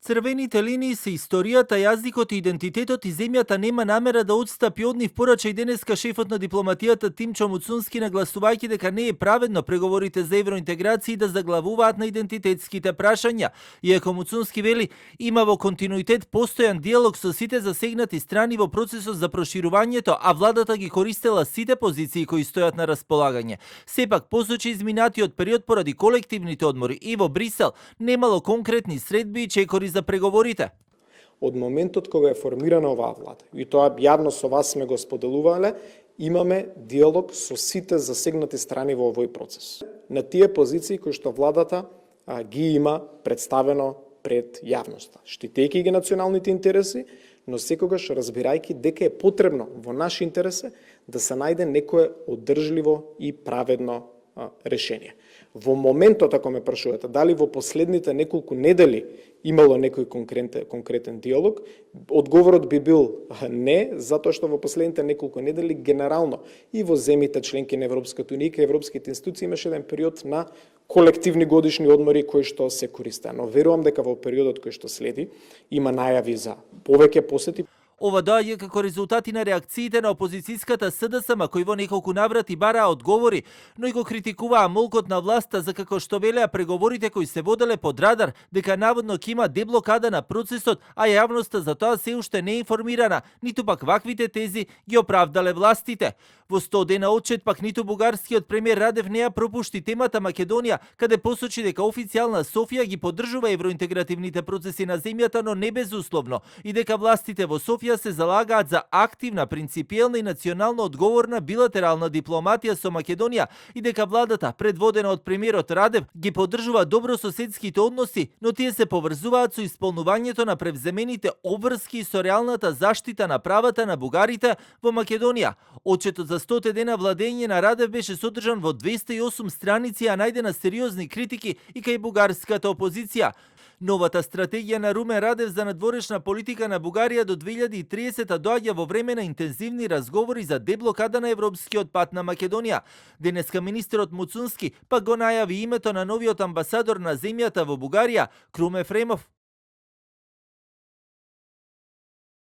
Црвените линии се историјата, јазикот и идентитетот и земјата нема намера да отстапи од нив, порача и денеска шефот на дипломатијата Тимчо Муцунски, нагласувајќи дека не е праведно преговорите за евроинтеграција да заглавуваат на идентитетските прашања. Иако Муцунски вели, има во континуитет постојан диалог со сите засегнати страни во процесот за проширувањето, а владата ги користела сите позиции кои стојат на располагање. Сепак посочи изминатиот период поради колективните одмори и во Брисел немало конкретни средби и чекори за преговорите. Од моментот кога е формирана оваа влада, и тоа јавно со вас сме го споделувале, имаме диалог со сите засегнати страни во овој процес. На тие позиции кои што владата ги има представено пред јавноста, штитејќи ги националните интереси, но секогаш разбирајќи дека е потребно во наш интерес да се најде некое одржливо и праведно решение. Во моментот, ако ме прашувате, дали во последните неколку недели имало некој конкретен диалог, одговорот би бил не, затоа што во последните неколку недели генерално и во земјите членки на Европската унија и европските институции имаше еден период на колективни годишни одмори кои што се користеа. Но верувам дека во периодот кој што следи има најави за повеќе посети. Ова доаѓа како резултати на реакциите на опозицијската СДСМ, кои во неколку наврати бараа одговори, но и го критикуваа молкот на власта за како што велеа преговорите кои се воделе под радар, дека наводно ќе има деблокада на процесот, а јавноста за тоа се уште не е информирана, ниту пак ваквите тези ги оправдале властите. Во 100 дена отчет пак ниту бугарскиот премиер Радев не ја пропушти темата Македонија, каде посочи дека официјална Софија ги поддржува евроинтегративните процеси на земјата, но не безусловно, и дека властите во Софија се залагаат за активна, принципиелна и национално одговорна билатерална дипломатија со Македонија и дека владата, предводена од премиерот Радев, ги поддржува добрососедските односи, но тие се поврзуваат со исполнувањето на превземените обврски со реалната заштита на правата на бугарите во Македонија. Отчетот за 100 дена владење на Радев беше содржан во 208 страници, а најдена сериозни критики и кај бугарската опозиција. Новата стратегија на Румен Радев за надворешна политика на Бугарија до 2030 доаѓа во време на интензивни разговори за деблокада на европскиот пат на Македонија. Денеска министерот Муцунски пак го најави името на новиот амбасадор на земјата во Бугарија, Крум Ефремов.